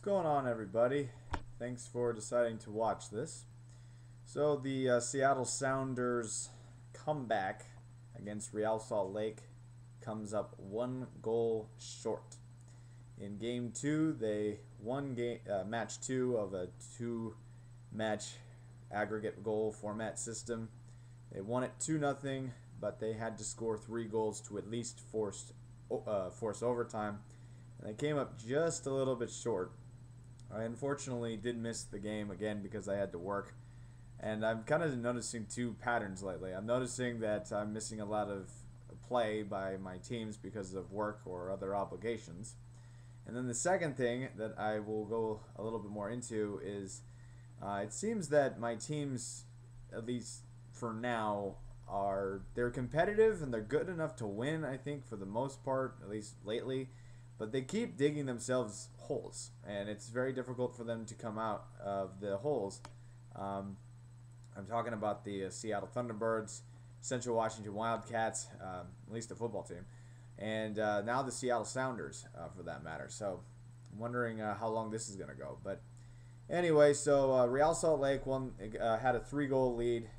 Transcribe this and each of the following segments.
What's going on, everybody? Thanks for deciding to watch this. So the Seattle Sounders comeback against Real Salt Lake comes up 1 goal short. In Game 2, they won Match 2 of a 2-match aggregate goal format system. They won it 2-0, but they had to score 3 goals to at least force overtime. And they came up just a little bit short. I unfortunately did miss the game again because I had to work. And I'm kind of noticing two patterns lately. I'm noticing that I'm missing a lot of play by my teams because of work or other obligations. And then the second thing that I will go a little bit more into is it seems that my teams, at least for now, they're competitive and they're good enough to win, I think, for the most part, at least lately. But they keep digging themselves holes, and it's very difficult for them to come out of the holes. I'm talking about the Seattle Thunderbirds, Central Washington Wildcats, at least the football team, and now the Seattle Sounders, for that matter. So I'm wondering how long this is going to go. But anyway, so Real Salt Lake had a 3-goal lead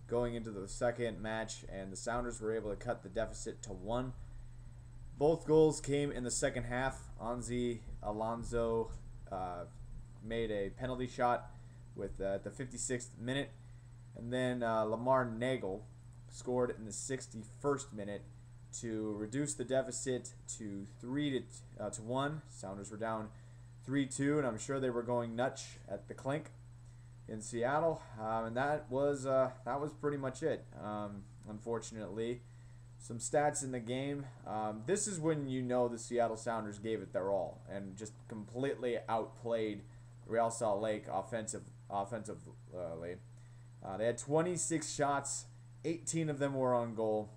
going into the second match, and the Sounders were able to cut the deficit to 1. Both goals came in the second half. Anzi Alonso made a penalty shot with the 56th minute, and then Lamar Nagel scored in the 61st minute to reduce the deficit to 3-1. Sounders were down 3-2, and I'm sure they were going nuts at the clink in Seattle, and that was pretty much it. Unfortunately. Some stats in the game. This is when you know the Seattle Sounders gave it their all and just completely outplayed Real Salt Lake offensively. They had 26 shots, 18 of them were on goal,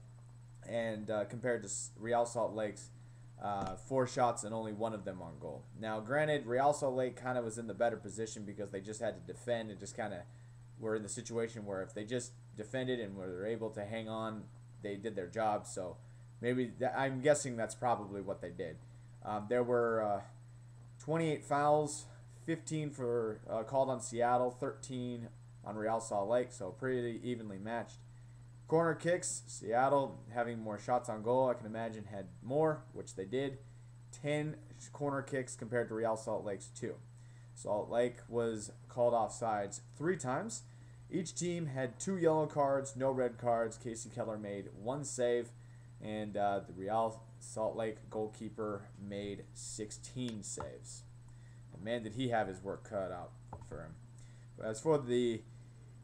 and compared to Real Salt Lake's 4 shots and only 1 of them on goal. Now, granted, Real Salt Lake kind of was in the better position because they just had to defend and just kind of were in the situation where if they just defended and were able to hang on, they did their job. So maybe I'm guessing that's probably what they did. There were 28 fouls, 15 for called on Seattle, 13 on Real Salt Lake, so pretty evenly matched. Corner kicks, Seattle having more shots on goal, I can imagine had more, which they did. 10 corner kicks compared to Real Salt Lake's 2. Salt Lake was called offsides 3 times. Each team had 2 yellow cards, no red cards. Casey Keller made 1 save, and the Real Salt Lake goalkeeper made 16 saves. And man, did he have his work cut out for him. But as for the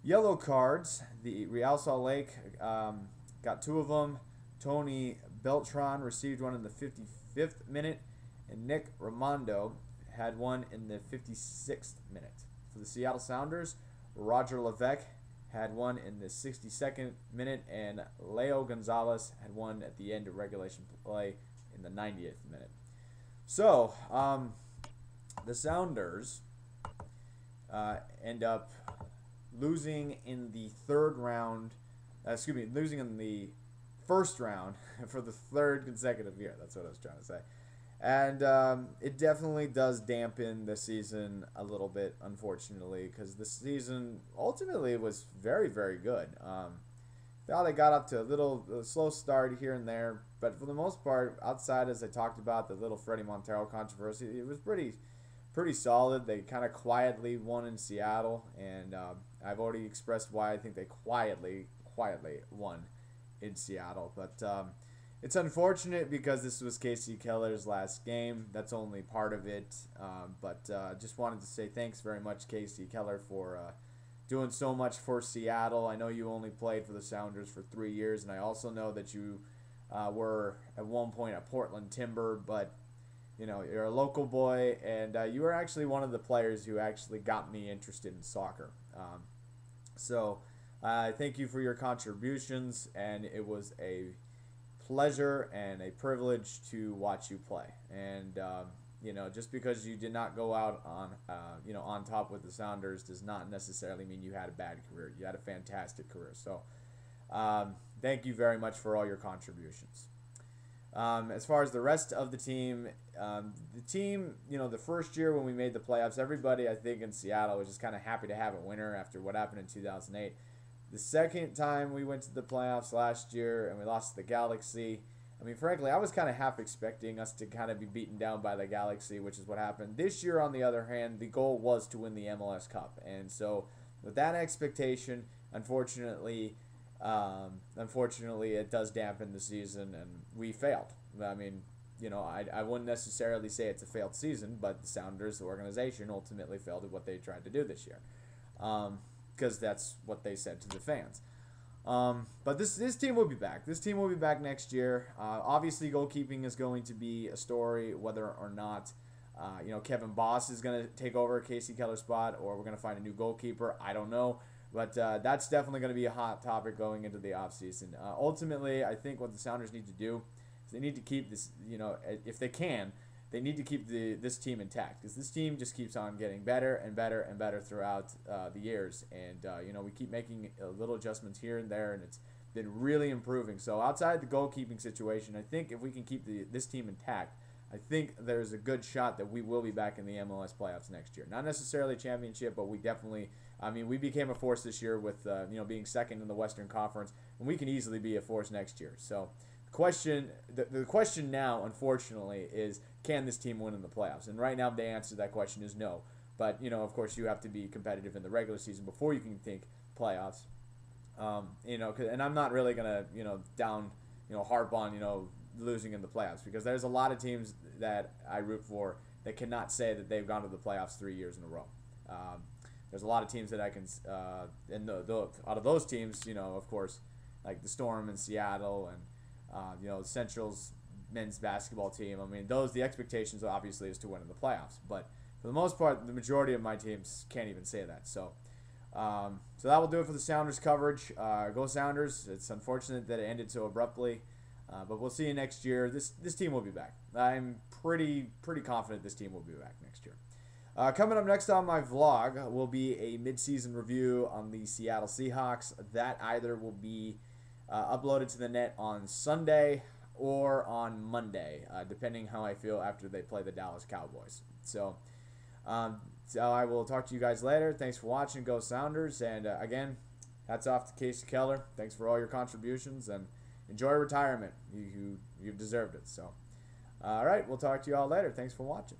yellow cards, the Real Salt Lake got 2 of them. Tony Beltran received one in the 55th minute, and Nick Raimondo had one in the 56th minute. For the Seattle Sounders, Roger Levesque had one in the 62nd minute, and Leo Gonzalez had one at the end of regulation play in the 90th minute. So, the Sounders end up losing in the losing in the first round for the 3rd consecutive year. That's what I was trying to say. And it definitely does dampen the season a little bit, unfortunately, because the season ultimately was very, very good. Thought they got up to a slow start here and there, but for the most part, outside, as I talked about, the little Freddie Montero controversy, it was pretty solid. They kind of quietly won in Seattle, and I've already expressed why I think they quietly won in Seattle, but it's unfortunate because this was Casey Keller's last game. That's only part of it. But just wanted to say thanks very much, Casey Keller, for doing so much for Seattle. I know you only played for the Sounders for 3 years, and I also know that you were at one point a Portland Timber, but you know, you're a local boy, and you were actually one of the players who actually got me interested in soccer. So thank you for your contributions, and it was a pleasure and a privilege to watch you play. And you know, just because you did not go out on on top with the Sounders does not necessarily mean you had a bad career. You had a fantastic career. So thank you very much for all your contributions. As far as the rest of the team, the first year when we made the playoffs, everybody, I think, in Seattle was just kind of happy to have a winner after what happened in 2008. The second time we went to the playoffs last year and we lost to the Galaxy, I mean, frankly, I was kind of half expecting us to kind of be beaten down by the Galaxy, which is what happened. This year, on the other hand, the goal was to win the MLS Cup. And so with that expectation, unfortunately, it does dampen the season, and we failed. I mean, I wouldn't necessarily say it's a failed season, but the Sounders, the organization, ultimately failed at what they tried to do this year, because that's what they said to the fans. But this team will be back. This team will be back next year. Obviously, goalkeeping is going to be a story, whether or not Kevin Boss is going to take over Casey Keller's spot, or we're going to find a new goalkeeper. I don't know. But that's definitely going to be a hot topic going into the offseason. Ultimately, I think what the Sounders need to do is they need to keep this, if they can, they need to keep this team intact. Because this team just keeps on getting better and better and better throughout the years. And, we keep making little adjustments here and there, and it's been really improving. So outside the goalkeeping situation, I think if we can keep this team intact, I think there's a good shot that we will be back in the MLS playoffs next year. Not necessarily championship, but we definitely, we became a force this year with, being second in the Western Conference, and we can easily be a force next year. So the question now, unfortunately, is can this team win in the playoffs? And right now the answer to that question is no. But, of course, you have to be competitive in the regular season before you can think playoffs. And I'm not really going to, harp on, losing in the playoffs, because there's a lot of teams that I root for that cannot say that they've gone to the playoffs 3 years in a row. There's a lot of teams that I can, and out of those teams, of course, like the Storm in Seattle and, the Central's men's basketball team. I mean, the expectations obviously is to win in the playoffs, but for the most part, the majority of my teams can't even say that. So that will do it for the Sounders coverage. Go Sounders! It's unfortunate that it ended so abruptly. But we'll see you next year. This team will be back. I'm pretty confident this team will be back next year. Coming up next on my vlog will be a mid-season review on the Seattle Seahawks. That either will be uploaded to the net on Sunday or on Monday, depending how I feel after they play the Dallas Cowboys. So I will talk to you guys later. Thanks for watching. Go Sounders! And again, hats off to Casey Keller. Thanks for all your contributions, and enjoy retirement. You've deserved it. So, all right, we'll talk to you all later. Thanks for watching.